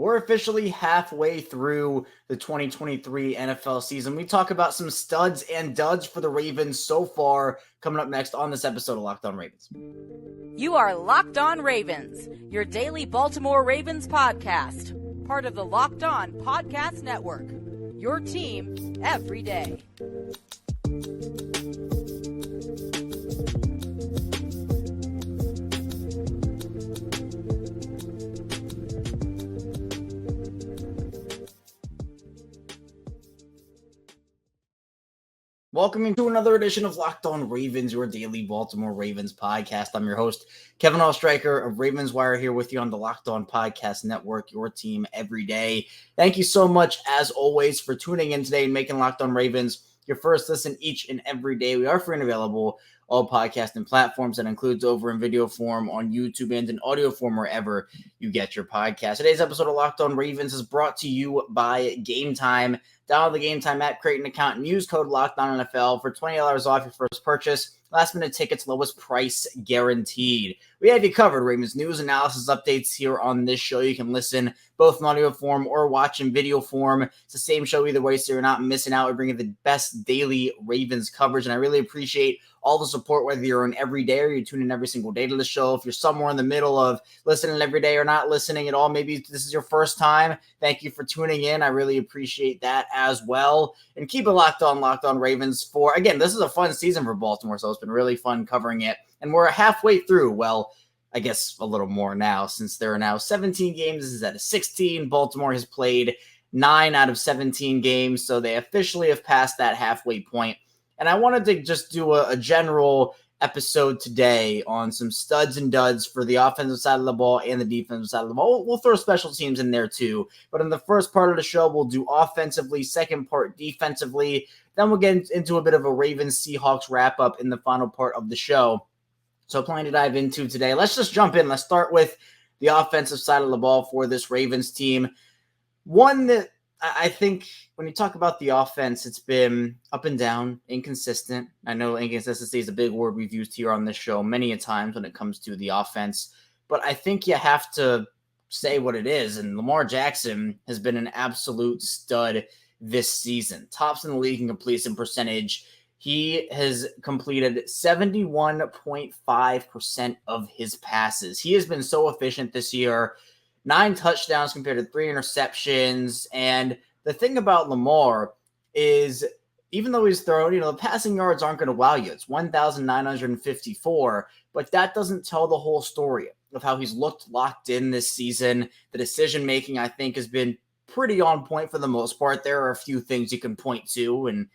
We're officially halfway through the 2023 NFL season. We talk about some studs and duds for the Ravens so far, coming up next on this episode of Locked On Ravens. You are Locked On Ravens, your daily Baltimore Ravens podcast, part of the Locked On Podcast Network, your team every day. Welcome to another edition of Locked On Ravens, your daily Baltimore Ravens podcast. I'm your host, Kevin Allstriker of Ravens Wire, here with you on the Locked On Podcast Network, your team every day. Thank you so much, as always, for tuning in today and making Locked On Ravens your first listen each and every day. We are free and available all podcasting platforms. That includes over in video form on YouTube and in audio form wherever you get your podcast. Today's episode of Locked On Ravens is brought to you by Gametime. Download the Gametime app, create an account, and use code LOCKEDONNFL for $20 off your first purchase. Last-minute tickets, lowest price guaranteed. We have you covered. Ravens news, analysis, updates here on this show. You can listen both in audio form or watch in video form. It's the same show either way, so you're not missing out. We're bringing the best daily Ravens coverage, and I really appreciate all the support, whether you're on every day or you tune in every single day to the show. If you're somewhere in the middle of listening every day or not listening at all, maybe this is your first time, thank you for tuning in. I really appreciate that as well. And keep it Locked On Ravens for, again, this is a fun season for Baltimore, so it's been really fun covering it. And we're halfway through. Well, I guess a little more now, since there are now 17 games. This is out of 16. Baltimore has played 9 out of 17 games, so they officially have passed that halfway point. And I wanted to just do a general episode today on some studs and duds for the offensive side of the ball and the defensive side of the ball. We'll throw special teams in there too. But in the first part of the show, we'll do offensively, second part defensively. Then we'll get into a bit of a Ravens-Seahawks wrap-up in the final part of the show. So plenty to dive into today. Let's just jump in. Let's start with the offensive side of the ball for this Ravens team. One that I think when you talk about the offense, it's been up and down, inconsistent. I know inconsistency is a big word we've used here on this show many a times when it comes to the offense, but I think you have to say what it is. And Lamar Jackson has been an absolute stud this season. Tops in the league in completion percentage. He has completed 71.5% of his passes. He has been so efficient this year. 9 touchdowns compared to 3 interceptions. And the thing about Lamar is, even though he's thrown, the passing yards aren't going to wow you. It's 1,954, but that doesn't tell the whole story of how he's looked locked in this season. The decision-making, I think, has been pretty on point for the most part. There are a few things you can point to and,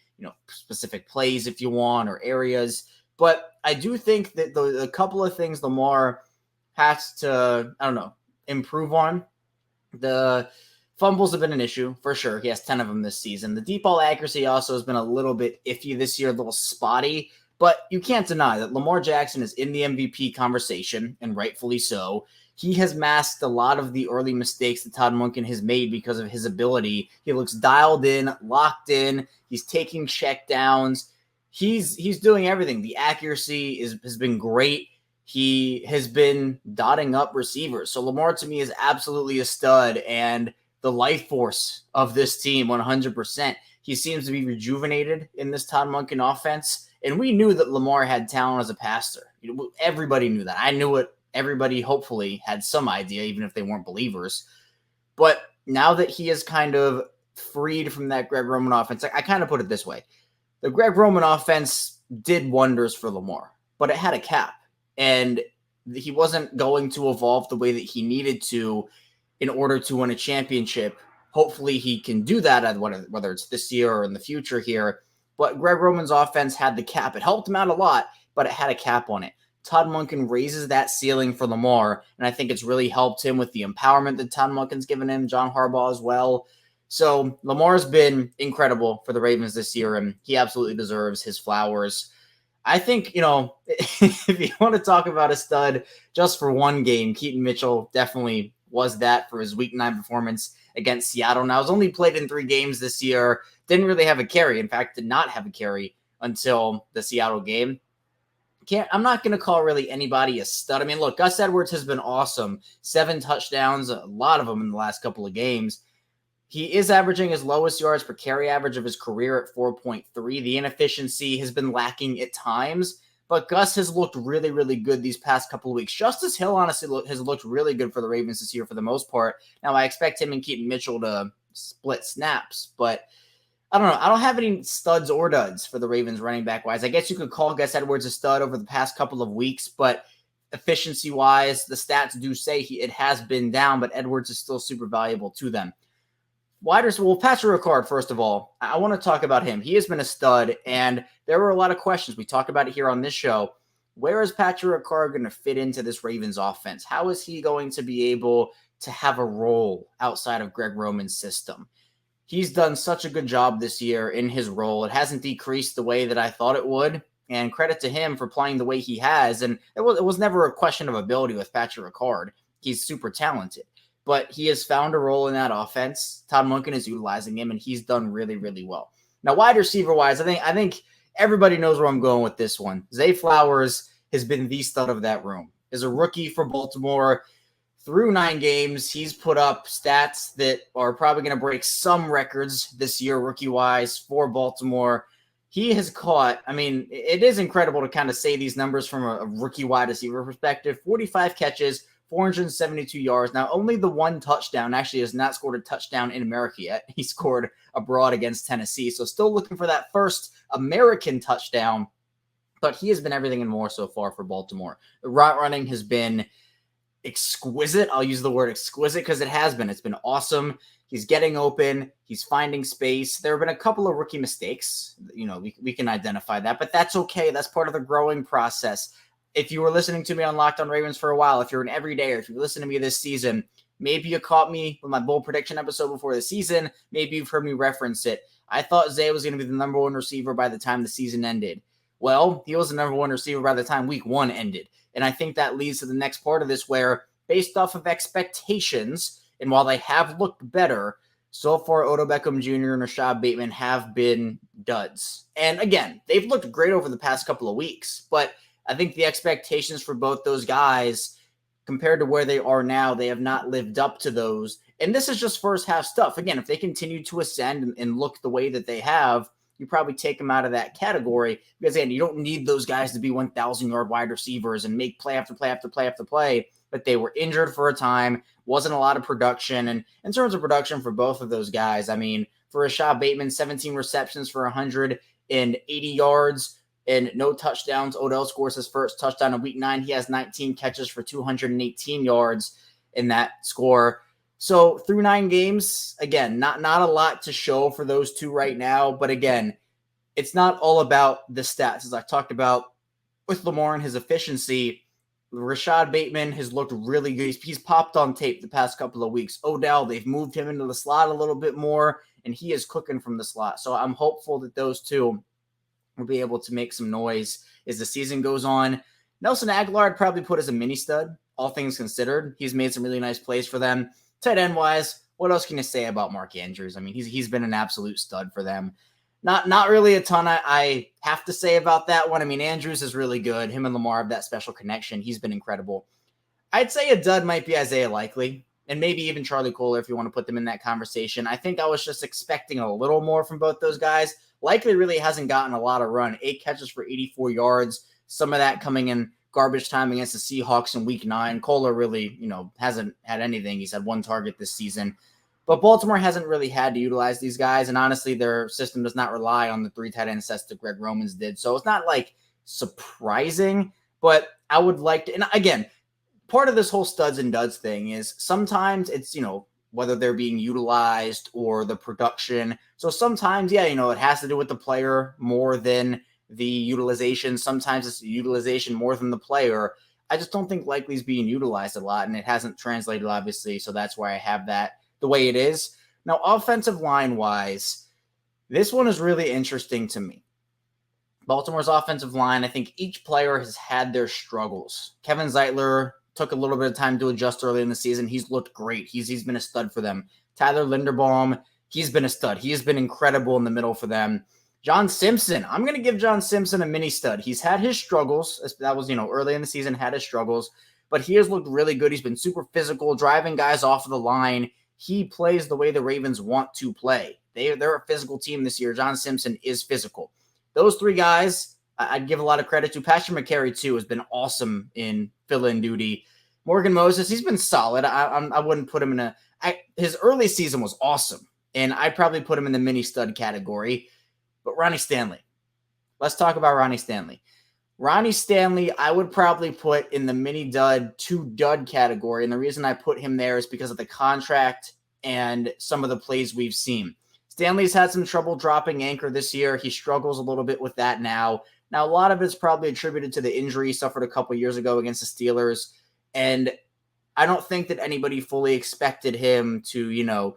specific plays if you want or areas. But I do think that the couple of things Lamar has to, improve on. The fumbles have been an issue for sure. He has 10 of them this season. The deep ball accuracy also has been a little bit iffy this year, a little spotty, but you can't deny that Lamar Jackson is in the MVP conversation, and rightfully so. He has masked a lot of the early mistakes that Todd Monken has made because of his ability. He looks dialed in, locked in. He's taking check downs. He's doing everything. The accuracy has been great. He has been dotting up receivers. So Lamar, to me, is absolutely a stud and the life force of this team 100%. He seems to be rejuvenated in this Todd Monken offense. And we knew that Lamar had talent as a passer. Everybody knew that. I knew it. Everybody hopefully had some idea, even if they weren't believers. But now that he is kind of freed from that Greg Roman offense, I kind of put it this way. The Greg Roman offense did wonders for Lamar, but it had a cap. And he wasn't going to evolve the way that he needed to in order to win a championship. Hopefully he can do that, whether it's this year or in the future here. But Greg Roman's offense had the cap. It helped him out a lot, but it had a cap on it. Todd Monken raises that ceiling for Lamar, and I think it's really helped him with the empowerment that Todd Monken's given him, John Harbaugh as well. So Lamar's been incredible for the Ravens this year, and he absolutely deserves his flowers. I think, if you want to talk about a stud just for one game, Keaton Mitchell definitely was that for his Week 9 performance against Seattle. Now, he's only played in 3 games this year, didn't really have a carry. In fact, did not have a carry until the Seattle game. I'm not going to call really anybody a stud. I mean, look, Gus Edwards has been awesome. 7 touchdowns, a lot of them in the last couple of games. He is averaging his lowest yards per carry average of his career at 4.3. The inefficiency has been lacking at times, but Gus has looked really, really good these past couple of weeks. Justice Hill, honestly, has looked really good for the Ravens this year for the most part. Now, I expect him and Keaton Mitchell to split snaps, but I don't know. I don't have any studs or duds for the Ravens running back wise. I guess you could call Gus Edwards a stud over the past couple of weeks, but efficiency wise, the stats do say it has been down, but Edwards is still super valuable to them. Patrick Ricard, first of all, I want to talk about him. He has been a stud, and there were a lot of questions. We talked about it here on this show. Where is Patrick Ricard going to fit into this Ravens offense? How is he going to be able to have a role outside of Greg Roman's system? He's done such a good job this year in his role. It hasn't decreased the way that I thought it would, and credit to him for playing the way he has. And it was never a question of ability with Patrick Ricard. He's super talented. But he has found a role in that offense. Todd Monken is utilizing him, and he's done really, really well. Now, wide receiver-wise, I think everybody knows where I'm going with this one. Zay Flowers has been the stud of that room. As a rookie for Baltimore, through 9 games, he's put up stats that are probably going to break some records this year, rookie-wise, for Baltimore. He has caught, it is incredible to kind of say these numbers from a rookie wide receiver perspective. 45 catches, 472 yards. Now, only the 1 touchdown. Actually has not scored a touchdown in America yet. He scored abroad against Tennessee. So still looking for that first American touchdown. But he has been everything and more so far for Baltimore. The route running has been exquisite. I'll use the word exquisite because it has been. It's been awesome. He's getting open. He's finding space. There have been a couple of rookie mistakes. We can identify that, but that's okay. That's part of the growing process. If you were listening to me on Locked On Ravens for a while, if you're an everydayer, if you listen to me this season, maybe you caught me with my bold prediction episode before the season. Maybe you've heard me reference it. I thought Zay was going to be the number 1 receiver by the time the season ended. Well, he was the number 1 receiver by the time week 1 ended. And I think that leads to the next part of this where, based off of expectations, and while they have looked better, so far Odell Beckham Jr. and Rashad Bateman have been duds. And again, they've looked great over the past couple of weeks, but I think the expectations for both those guys, compared to where they are now, they have not lived up to those. And this is just first half stuff. Again, if they continue to ascend and look the way that they have, you probably take them out of that category because, again, you don't need those guys to be 1,000-yard wide receivers and make play after play after play after play. But they were injured for a time, wasn't a lot of production. And in terms of production for both of those guys, for Rashad Bateman, 17 receptions for 180 yards and no touchdowns. Odell scores his first touchdown in week 9. He has 19 catches for 218 yards in that score. So through 9 games, again, not a lot to show for those two right now. But again, it's not all about the stats. As I talked about with Lamar and his efficiency, Rashad Bateman has looked really good. He's popped on tape the past couple of weeks. Odell, they've moved him into the slot a little bit more, and he is cooking from the slot. So I'm hopeful that those two will be able to make some noise as the season goes on. Nelson Aguilar I'd probably put as a mini stud, all things considered. He's made some really nice plays for them. Tight end wise, what else can you say about Mark Andrews? He's been an absolute stud for them. Not really a ton I have to say about that one. Andrews is really good. Him and Lamar have that special connection. He's been incredible. I'd say a dud might be Isaiah Likely, and maybe even Charlie Kohler if you want to put them in that conversation. I think I was just expecting a little more from both those guys. Likely really hasn't gotten a lot of run. 8 catches for 84 yards. Some of that coming in garbage time against the Seahawks in week 9. Kohler really, hasn't had anything. He's had 1 target this season. But Baltimore hasn't really had to utilize these guys. And honestly, their system does not rely on the 3 tight end sets that Greg Romans did. So it's not surprising, but I would like to, and again, part of this whole studs and duds thing is sometimes it's, whether they're being utilized or the production. So sometimes, it has to do with the player more than the utilization. Sometimes it's the utilization more than the player. I just don't think Likely's being utilized a lot, and it hasn't translated, obviously. So that's why I have that the way it is. Now, offensive line-wise, this one is really interesting to me. Baltimore's offensive line, I think each player has had their struggles. Kevin Zeitler took a little bit of time to adjust early in the season. He's looked great. He's been a stud for them. Tyler Linderbaum, he's been a stud. He has been incredible in the middle for them. John Simpson. I'm going to give John Simpson a mini stud. He's had his struggles. That was, early in the season, had his struggles. But he has looked really good. He's been super physical, driving guys off of the line. He plays the way the Ravens want to play. They're a physical team this year. John Simpson is physical. Those three guys, I'd give a lot of credit to. Patrick McCary, too, has been awesome in fill-in duty. Morgan Moses, he's been solid. I wouldn't put him in his early season was awesome, and I'd probably put him in the mini stud category. But Ronnie Stanley, let's talk about Ronnie Stanley. Ronnie Stanley, I would probably put in the mini dud to dud category, and the reason I put him there is because of the contract and some of the plays we've seen. Stanley's had some trouble dropping anchor this year. He struggles a little bit with that now. Now, a lot of it's probably attributed to the injury he suffered a couple years ago against the Steelers, and I don't think that anybody fully expected him to,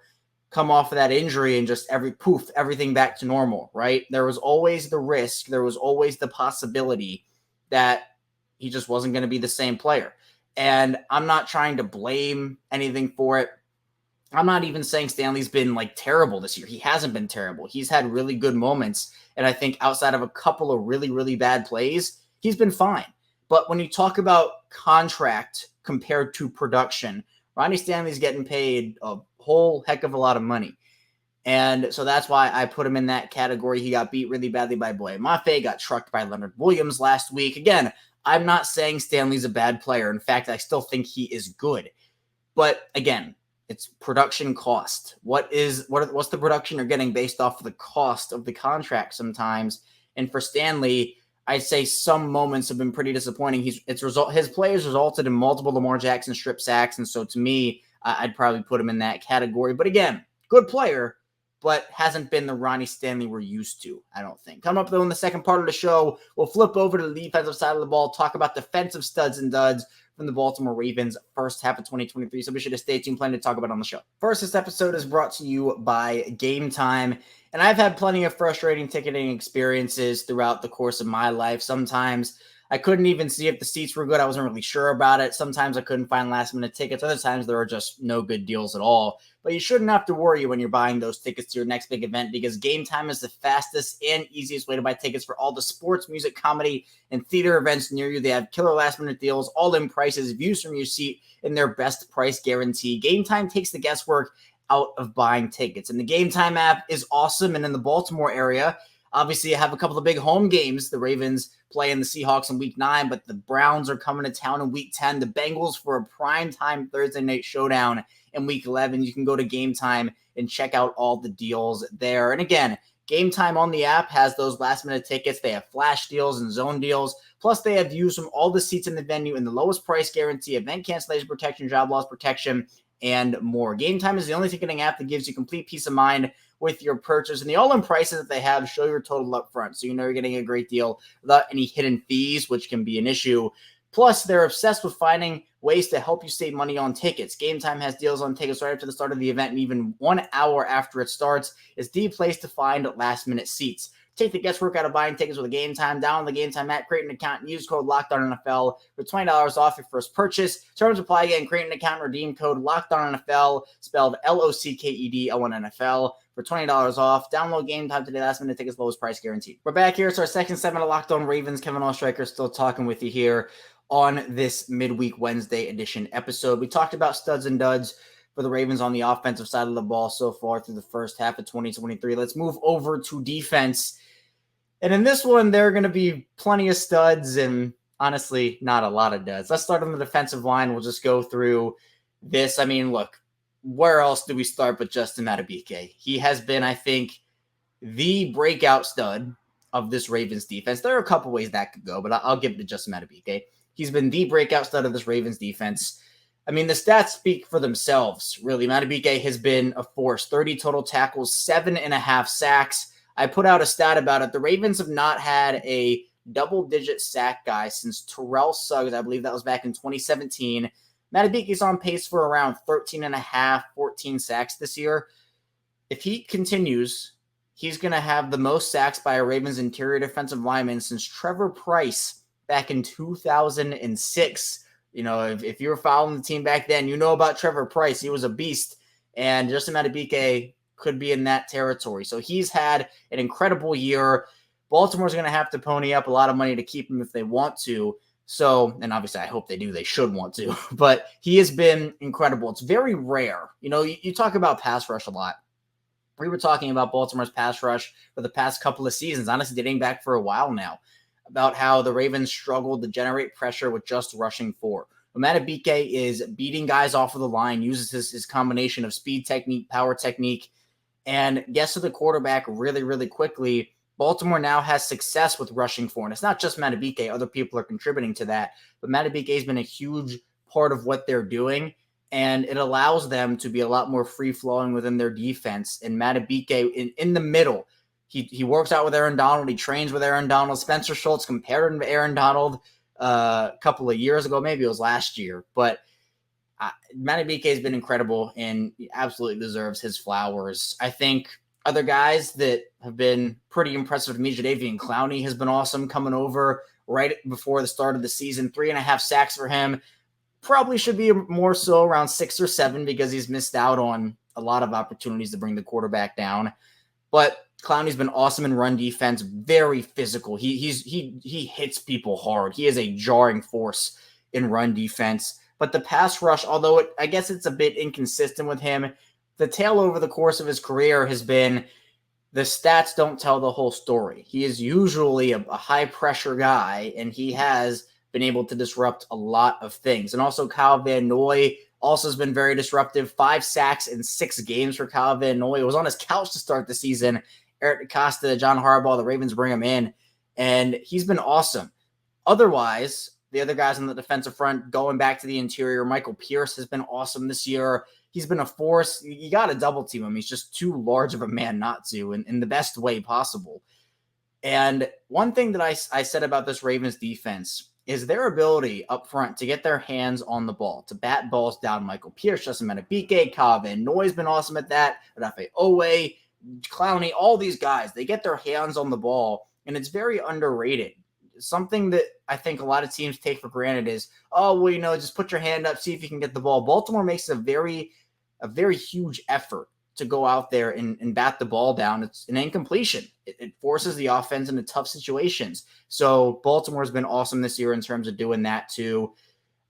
come off of that injury and just everything back to normal, right? There was always the risk. There was always the possibility that he just wasn't going to be the same player. And I'm not trying to blame anything for it. I'm not even saying Stanley's been terrible this year. He hasn't been terrible. He's had really good moments. And I think outside of a couple of really, really bad plays, he's been fine. But when you talk about contract compared to production, Ronnie Stanley's getting paid a whole heck of a lot of money. And so that's why I put him in that category. He got beat really badly by Boye Mafe, got trucked by Leonard Williams last week. Again, I'm not saying Stanley's a bad player. In fact, I still think he is good. But again, it's production cost. What's the production you're getting based off of the cost of the contract sometimes? And for Stanley, I'd say some moments have been pretty disappointing. His play has resulted in multiple Lamar Jackson strip sacks, and so to me, I'd probably put him in that category. But again, good player, but hasn't been the Ronnie Stanley we're used to, I don't think. Coming up, though, in the second part of the show, we'll flip over to the defensive side of the ball, talk about defensive studs and duds from the Baltimore Ravens first half of 2023. So be sure to stay tuned, plenty to talk about on the show. First, this episode is brought to you by Gametime. And I've had plenty of frustrating ticketing experiences throughout the course of my life. Sometimes I couldn't even see if the seats were good. I wasn't really sure about it. Sometimes I couldn't find last-minute tickets. Other times there are just no good deals at all. But you shouldn't have to worry when you're buying those tickets to your next big event, because Gametime is the fastest and easiest way to buy tickets for all the sports, music, comedy, and theater events near you. They have killer last-minute deals, all-in prices, views from your seat, and their best price guarantee. Gametime takes the guesswork out of buying tickets. And the Gametime app is awesome. And in the Baltimore area, obviously you have a couple of big home games. The Ravens play in the Seahawks in week 9, but the Browns are coming to town in week 10. The Bengals for a primetime Thursday night showdown in week 11. You can go to Gametime and check out all the deals there. And again, Gametime on the app has those last-minute tickets. They have flash deals and zone deals. Plus, they have views from all the seats in the venue and the lowest price guarantee, event cancellation protection, job loss protection, and more. Gametime is the only ticketing app that gives you complete peace of mind with your purchase. And the all-in prices that they have show your total up front, so you know you're getting a great deal without any hidden fees, which can be an issue. Plus, they're obsessed with finding ways to help you save money on tickets. Gametime has deals on tickets right after the start of the event, and even 1 hour after it starts is the place to find last-minute seats. Take the guesswork out of buying tickets with a Gametime. Download the Gametime app, create an account, and use code LOCKEDONNFL for $20 off your first purchase. Terms apply. Again, create an account and redeem code LOCKEDONNFL, spelled LOCKEDONNFL, for $20 off. Download Gametime today. Last-minute tickets, lowest price guaranteed. We're back here. It's our second segment of Locked On Ravens. Kevin Allstriker still talking with you here on this midweek Wednesday edition episode. We talked about studs and duds for the Ravens on the offensive side of the ball so far through the first half of 2023. Let's move over to defense. And in this one, there are going to be plenty of studs and honestly, not a lot of duds. Let's start on the defensive line. We'll just go through this. I mean, look, where else do we start but Justin Madubuike? He has been, I think, the breakout stud of this Ravens defense. There are a couple ways that could go, but I'll give it to Justin Madubuike. He's been the breakout stud of this Ravens defense. I mean, the stats speak for themselves, really. Madubuike has been a force. 30 total tackles, 7.5 sacks. I put out a stat about it. The Ravens have not had a double-digit sack guy since Terrell Suggs. I believe that was back in 2017. Madubuike's on pace for around 13.5, 14 sacks this year. If he continues, he's going to have the most sacks by a Ravens interior defensive lineman since Trevor Pryce back in 2006. You know, if you were following the team back then, you know about Trevor Pryce. He was a beast. And Justin Madubuike could be in that territory. So he's had an incredible year. Baltimore's going to have to pony up a lot of money to keep him if they want to. So, and obviously I hope they do. They should want to. But he has been incredible. It's very rare. You talk about pass rush a lot. We were talking about Baltimore's pass rush for the past couple of seasons, honestly dating back for a while now, about how the Ravens struggled to generate pressure with just rushing four. Madubuike is beating guys off of the line, uses his combination of speed technique, power technique, and gets to the quarterback really, really quickly. Baltimore now has success with rushing four, and it's not just Madubuike. Other people are contributing to that, but Madubuike has been a huge part of what they're doing, and it allows them to be a lot more free-flowing within their defense. And Madubuike in the middle, he works out with Aaron Donald. He trains with Aaron Donald. Spencer Schultz compared him to Aaron Donald a couple of years ago. Maybe it was last year. But Madubuike has been incredible and he absolutely deserves his flowers. I think other guys that have been pretty impressive to me, Jadeveon Clowney has been awesome coming over right before the start of the season. 3.5 sacks for him. Probably should be more so around 6 or 7 because he's missed out on a lot of opportunities to bring the quarterback down. But Clowney's been awesome in run defense, very physical. He hits people hard. He is a jarring force in run defense. But the pass rush, although I guess it's a bit inconsistent with him, the tale over the course of his career has been the stats don't tell the whole story. He is usually a high-pressure guy, and he has been able to disrupt a lot of things. And also Kyle Van Noy also has been very disruptive. 5 sacks in 6 games for Kyle Van Noy. It was on his couch to start the season. Eric DeCosta, John Harbaugh, the Ravens bring him in, and he's been awesome. Otherwise, the other guys on the defensive front, going back to the interior, Michael Pierce has been awesome this year. He's been a force. You got to double team him. He's just too large of a man not to in the best way possible. And one thing that I said about this Ravens defense is their ability up front to get their hands on the ball, to bat balls down. Michael Pierce, Justin Madubuike, Kyle Van Noy's been awesome at that. Odafe Owe, Clowney, all these guys, they get their hands on the ball, and it's very underrated. Something that I think a lot of teams take for granted is, just put your hand up, see if you can get the ball. Baltimore makes a very huge effort to go out there and bat the ball down. It's an incompletion. It forces the offense into tough situations. So Baltimore's been awesome this year in terms of doing that too.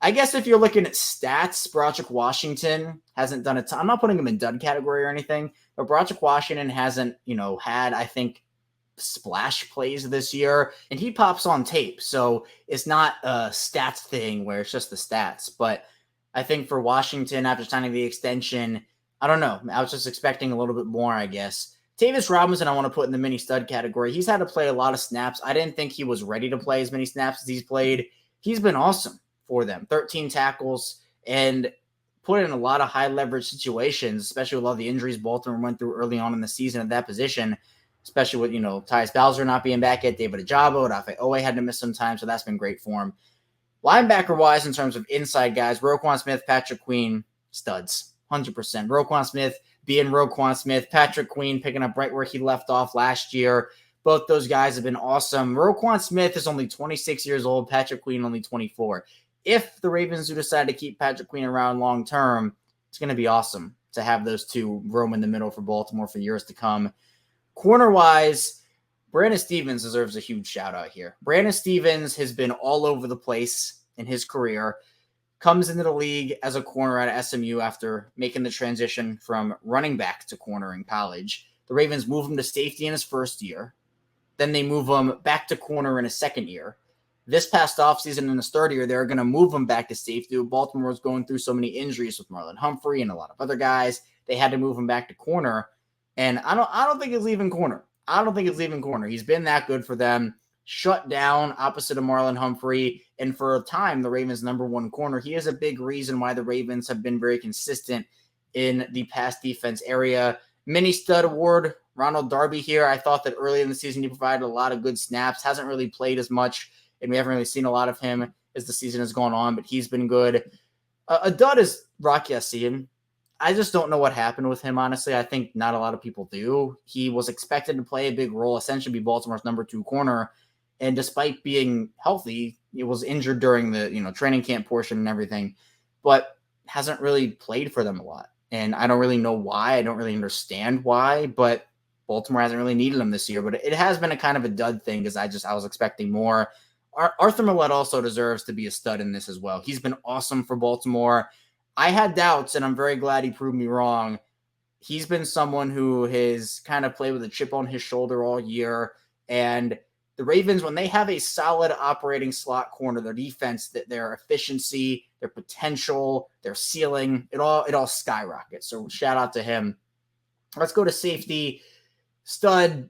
I guess if you're looking at stats, Broderick Washington hasn't done a ton. I'm not putting him in dud category or anything, but Broderick Washington hasn't, had, I think, splash plays this year, and he pops on tape. So it's not a stats thing where it's just the stats. But I think for Washington, after signing the extension, I don't know. I was just expecting a little bit more, I guess. Tavis Robinson, I want to put in the mini stud category. He's had to play a lot of snaps. I didn't think he was ready to play as many snaps as he's played. He's been awesome for them. 13 tackles and put in a lot of high leverage situations, especially with all the injuries Baltimore went through early on in the season at that position, especially with, Tyus Bowser not being back yet, David Ajabo, Odafe Owe had to miss some time, so that's been great for him. Linebacker-wise, in terms of inside guys, Roquan Smith, Patrick Queen, studs, 100%. Roquan Smith being Roquan Smith, Patrick Queen picking up right where he left off last year. Both those guys have been awesome. Roquan Smith is only 26 years old, Patrick Queen only 24. If the Ravens do decide to keep Patrick Queen around long-term, it's going to be awesome to have those two roam in the middle for Baltimore for years to come. Corner-wise, Brandon Stevens deserves a huge shout-out here. Brandon Stevens has been all over the place in his career, comes into the league as a corner at SMU after making the transition from running back to corner in college. The Ravens move him to safety in his first year. Then they move him back to corner in his second year. This past offseason in his third year, they're going to move him back to safety. Baltimore was going through so many injuries with Marlon Humphrey and a lot of other guys. They had to move him back to corner. And I don't think he's leaving corner. He's been that good for them. Shut down opposite of Marlon Humphrey. And for a time, the Ravens' number one corner. He is a big reason why the Ravens have been very consistent in the pass defense area. Mini stud award, Ronald Darby here. I thought that early in the season he provided a lot of good snaps. Hasn't really played as much, and we haven't really seen a lot of him as the season has gone on, but he's been good. A dud is Rock Ya-Sin. I just don't know what happened with him, honestly. I think not a lot of people do. He was expected to play a big role, essentially be Baltimore's number 2 corner, and despite being healthy, he was injured during the training camp portion and everything, but hasn't really played for them a lot. And I don't really know why. I don't really understand why, but Baltimore hasn't really needed him this year. But it has been a kind of a dud thing because I was expecting more. Arthur Millette also deserves to be a stud in this as well. He's been awesome for Baltimore. I had doubts, and I'm very glad he proved me wrong. He's been someone who has kind of played with a chip on his shoulder all year. And the Ravens, when they have a solid operating slot corner, their defense, their efficiency, their potential, their ceiling, it all skyrockets. So shout out to him. Let's go to safety. Stud,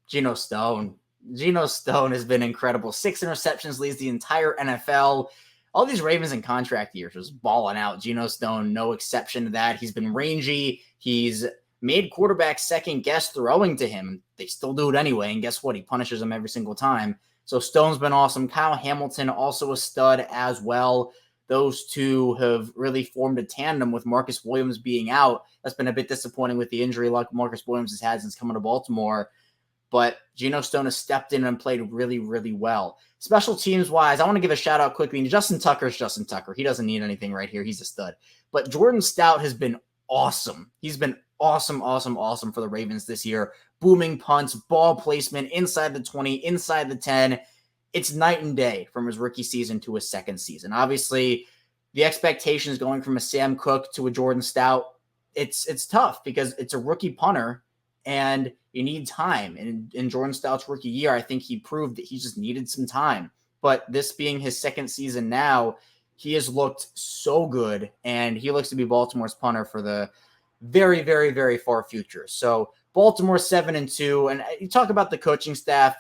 Geno Stone. Geno Stone has been incredible. 6 interceptions, leads the entire NFL. All these Ravens in contract years just balling out. Geno Stone, no exception to that. He's been rangy. He's made quarterbacks second guess throwing to him. They still do it anyway. And guess what? He punishes them every single time. So Stone's been awesome. Kyle Hamilton, also a stud as well. Those two have really formed a tandem with Marcus Williams being out. That's been a bit disappointing with the injury luck Marcus Williams has had since coming to Baltimore. But Geno Stone has stepped in and played really, really well. Special teams-wise, I want to give a shout-out quickly. Justin Tucker's Justin Tucker. He doesn't need anything right here. He's a stud. But Jordan Stout has been awesome. He's been awesome for the Ravens this year. Booming punts, ball placement, inside the 20, inside the 10. It's night and day from his rookie season to his second season. Obviously, the expectations going from a Sam Cook to a Jordan Stout, it's tough because it's a rookie punter and you need time. And in Jordan Stout's rookie year, I think he proved that he just needed some time. But this being his second season now, he has looked so good, and he looks to be Baltimore's punter for the very, very, very far future. So Baltimore 7-2, and you talk about the coaching staff.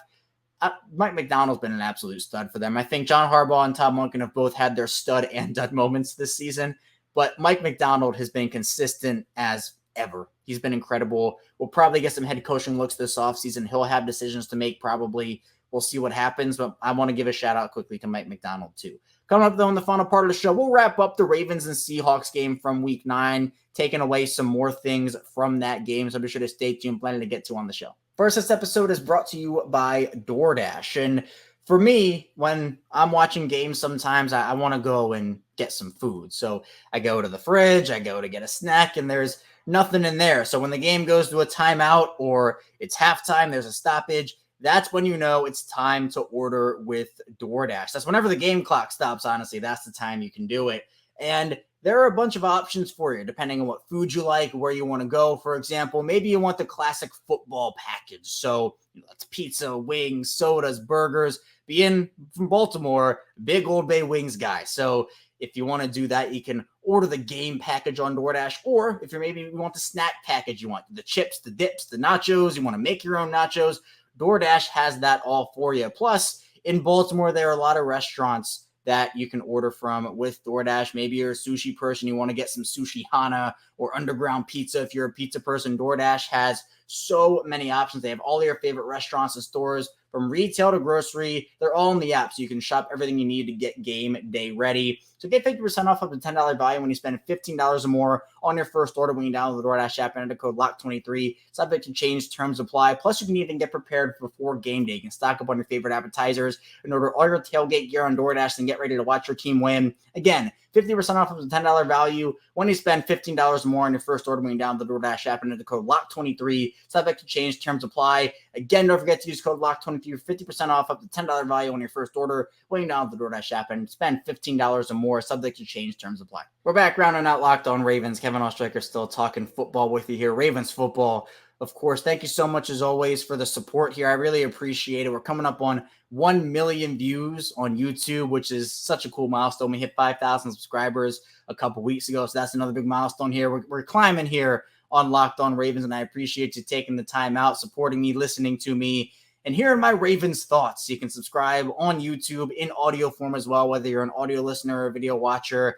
Mike McDonald's been an absolute stud for them. I think John Harbaugh and Todd Monken have both had their stud and dud moments this season, but Mike McDonald has been consistent as ever. He's been incredible. We'll probably get some head coaching looks this offseason. He'll have decisions to make probably. We'll see what happens, but I want to give a shout out quickly to Mike McDonald too. Coming up, though, in the final part of the show, we'll wrap up the Ravens and Seahawks game from Week 9, taking away some more things from that game, so be sure to stay tuned. Plenty to get to on the show. First, this episode is brought to you by DoorDash, and for me, when I'm watching games, sometimes I want to go and get some food. So I go to the fridge, I go to get a snack, and there's nothing in there. So when the game goes to a timeout or it's halftime, there's a stoppage, that's when you know it's time to order with DoorDash. That's whenever the game clock stops, honestly. That's the time you can do it. And there are a bunch of options for you, depending on what food you like, where you want to go. For example, maybe you want the classic football package. So that's pizza, wings, sodas, burgers. Being from Baltimore, big Old Bay wings guy. So if you want to do that, you can order the game package on DoorDash. Or if you want the snack package, you want the chips, the dips, the nachos, you want to make your own nachos, DoorDash has that all for you. Plus, in Baltimore, there are a lot of restaurants that you can order from with DoorDash. Maybe you're a sushi person, you want to get some sushi hana or underground pizza. If you're a pizza person, DoorDash has so many options. They have all your favorite restaurants and stores from retail to grocery. They're all in the app, so you can shop everything you need to get game day ready. So get 50% off up to $10 value when you spend $15 or more on your first order when you download the DoorDash app and enter code LOCK23. Subject to change, terms apply. Plus, you can even get prepared before game day. You can stock up on your favorite appetizers and order all your tailgate gear on DoorDash and get ready to watch your team win. Again, 50% off of the $10 value when you spend $15 or more on your first order when you download the DoorDash app and enter the code LOCK23. Subject to change, terms apply. Again, don't forget to use code LOCK23 for 50% off up to $10 value on your first order when you download the DoorDash app and spend $15 or more. Subject to change, terms apply. We're back rounding out Locked On Ravens. Kevin Oestreicher still talking football with you here. Ravens football, of course. Thank you so much, as always, for the support here. I really appreciate it. We're coming up on 1 million views on YouTube, which is such a cool milestone. We hit 5,000 subscribers a couple weeks ago, so that's another big milestone here. We're climbing here on Locked On Ravens, and I appreciate you taking the time out, supporting me, listening to me, and hearing my Ravens thoughts. You can subscribe on YouTube in audio form as well, whether you're an audio listener or a video watcher.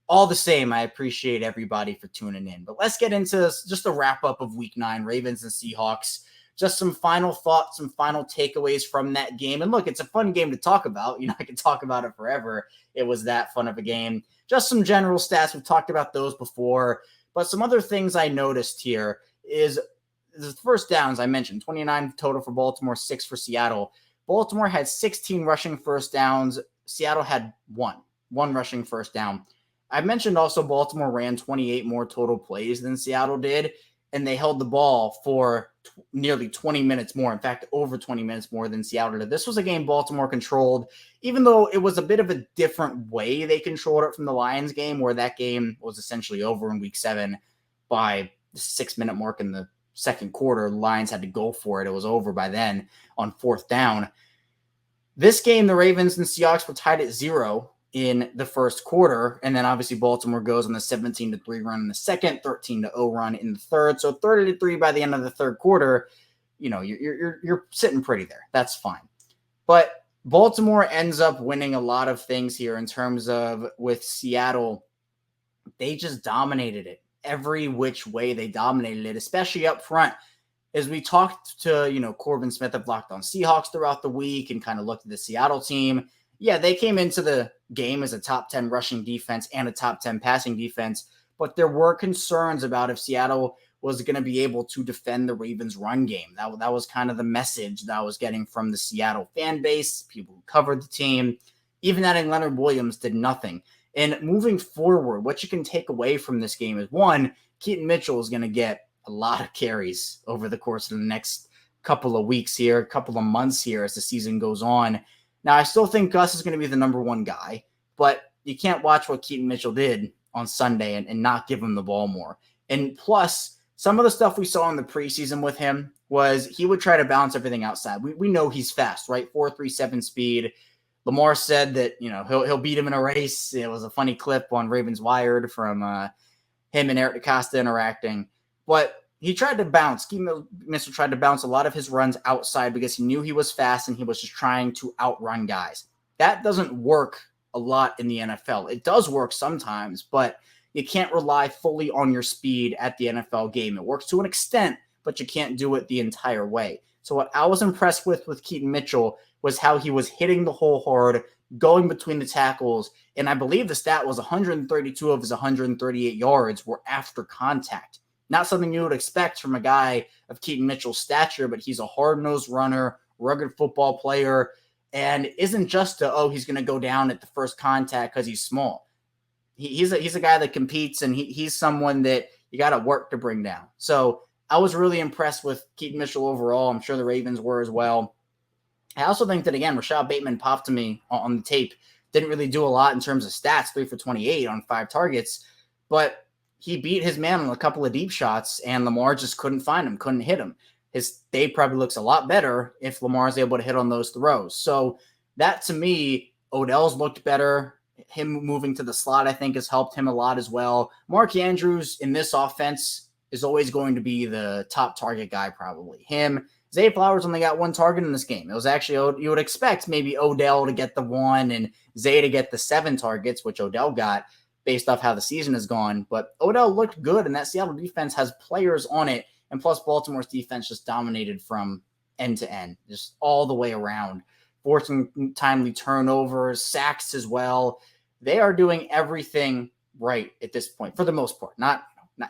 All the same, I appreciate everybody for tuning in. But let's get into just a wrap-up of Week 9, Ravens and Seahawks. Just some final thoughts, some final takeaways from that game. And look, it's a fun game to talk about. I can talk about it forever. It was that fun of a game. Just some general stats. We've talked about those before. But some other things I noticed here is the first downs I mentioned, 29 total for Baltimore, 6 for Seattle. Baltimore had 16 rushing first downs. Seattle had one rushing first down. I mentioned also Baltimore ran 28 more total plays than Seattle did, and they held the ball for nearly 20 minutes more. In fact, over 20 minutes more than Seattle did. This was a game Baltimore controlled, even though it was a bit of a different way they controlled it from the Lions game, where that game was essentially over in week 7 by the 6-minute mark in the second quarter. The Lions had to go for it. It was over by then on 4th down. This game, the Ravens and Seahawks were tied at 0 in the first quarter, and then obviously Baltimore goes on the 17-3 run in the second, 13-0 run in the third. So 30-3 by the end of the third quarter. You're sitting pretty there. That's fine. But Baltimore ends up winning a lot of things here in terms of with Seattle. They just dominated it. Every which way they dominated it, especially up front. As we talked to, Corbin Smith of Locked On Seahawks throughout the week and kind of looked at the Seattle team. Yeah, they came into the game as a top 10 rushing defense and a top 10 passing defense, but there were concerns about if Seattle was going to be able to defend the Ravens' run game. That was kind of the message that I was getting from the Seattle fan base, people who covered the team. Even adding Leonard Williams did nothing. And moving forward, what you can take away from this game is, one, Keaton Mitchell is going to get a lot of carries over the course of the next couple of weeks here, a couple of months here as the season goes on. Now, I still think Gus is going to be the number one guy, but you can't watch what Keaton Mitchell did on Sunday and not give him the ball more. And plus, some of the stuff we saw in the preseason with him was he would try to balance everything outside. We know he's fast, right? 4.37 speed. Lamar said that, he'll beat him in a race. It was a funny clip on Ravens Wired from him and Eric DeCosta interacting. But he tried to bounce. Keaton Mitchell tried to bounce a lot of his runs outside because he knew he was fast and he was just trying to outrun guys. That doesn't work a lot in the NFL. It does work sometimes, but you can't rely fully on your speed at the NFL game. It works to an extent, but you can't do it the entire way. So what I was impressed with Keaton Mitchell was how he was hitting the hole hard, going between the tackles, and I believe the stat was 132 of his 138 yards were after contact. Not something you would expect from a guy of Keaton Mitchell's stature, but he's a hard-nosed runner, rugged football player, and isn't just he's going to go down at the first contact because he's small. He's a guy that competes, and he's someone that you got to work to bring down. So I was really impressed with Keaton Mitchell overall. I'm sure the Ravens were as well. I also think that, again, Rashad Bateman popped to me on the tape. Didn't really do a lot in terms of stats, 3 for 28 on 5 targets, but he beat his man on a couple of deep shots, and Lamar just couldn't find him, couldn't hit him. His day probably looks a lot better if Lamar is able to hit on those throws. So that, to me, Odell's looked better. Him moving to the slot, I think, has helped him a lot as well. Mark Andrews in this offense is always going to be the top target guy, probably. Him. Zay Flowers only got 1 target in this game. It was actually, you would expect maybe Odell to get the 1 and Zay to get the 7 targets, which Odell got, based off how the season has gone. But Odell looked good, and that Seattle defense has players on it. And plus, Baltimore's defense just dominated from end to end, just all the way around, forcing timely turnovers, sacks as well. They are doing everything right at this point, for the most part. Not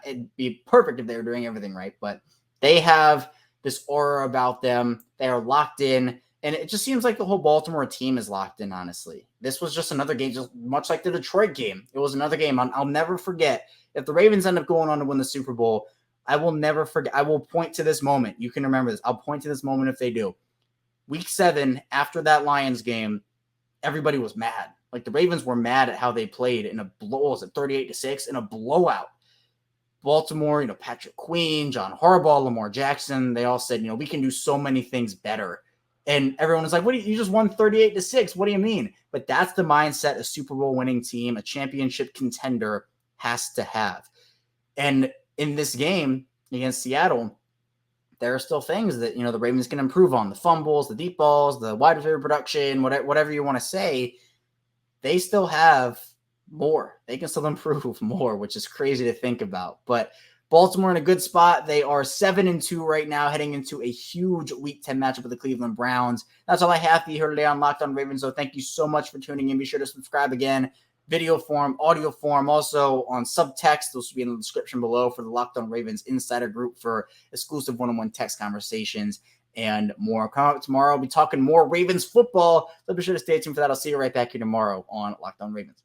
it'd be perfect if they were doing everything right, but they have this aura about them. They are locked in. And it just seems like the whole Baltimore team is locked in, honestly. This was just another game, just much like the Detroit game. It was another game. I'll never forget. If the Ravens end up going on to win the Super Bowl, I will never forget. I will point to this moment. You can remember this. I'll point to this moment if they do. Week 7, after that Lions game, everybody was mad. Like, the Ravens were mad at how they played in a blow. Was it 38-6 in a blowout? Baltimore, Patrick Queen, John Harbaugh, Lamar Jackson, they all said, we can do so many things better. And everyone was like, you just won 38-6. What do you mean? But that's the mindset a Super Bowl winning team, a championship contender has to have. And in this game against Seattle, there are still things that, the Ravens can improve on. The fumbles, the deep balls, the wide receiver production, whatever you want to say. They still have more. They can still improve more, which is crazy to think about. But Baltimore in a good spot. They are 7-2 right now, heading into a huge Week 10 matchup with the Cleveland Browns. That's all I have for you here today on Locked On Ravens. So thank you so much for tuning in. Be sure to subscribe again, video form, audio form, also on subtext. Those will be in the description below for the Locked On Ravens Insider Group for exclusive one-on-one text conversations and more. Coming up tomorrow, I'll be talking more Ravens football. So be sure to stay tuned for that. I'll see you right back here tomorrow on Locked On Ravens.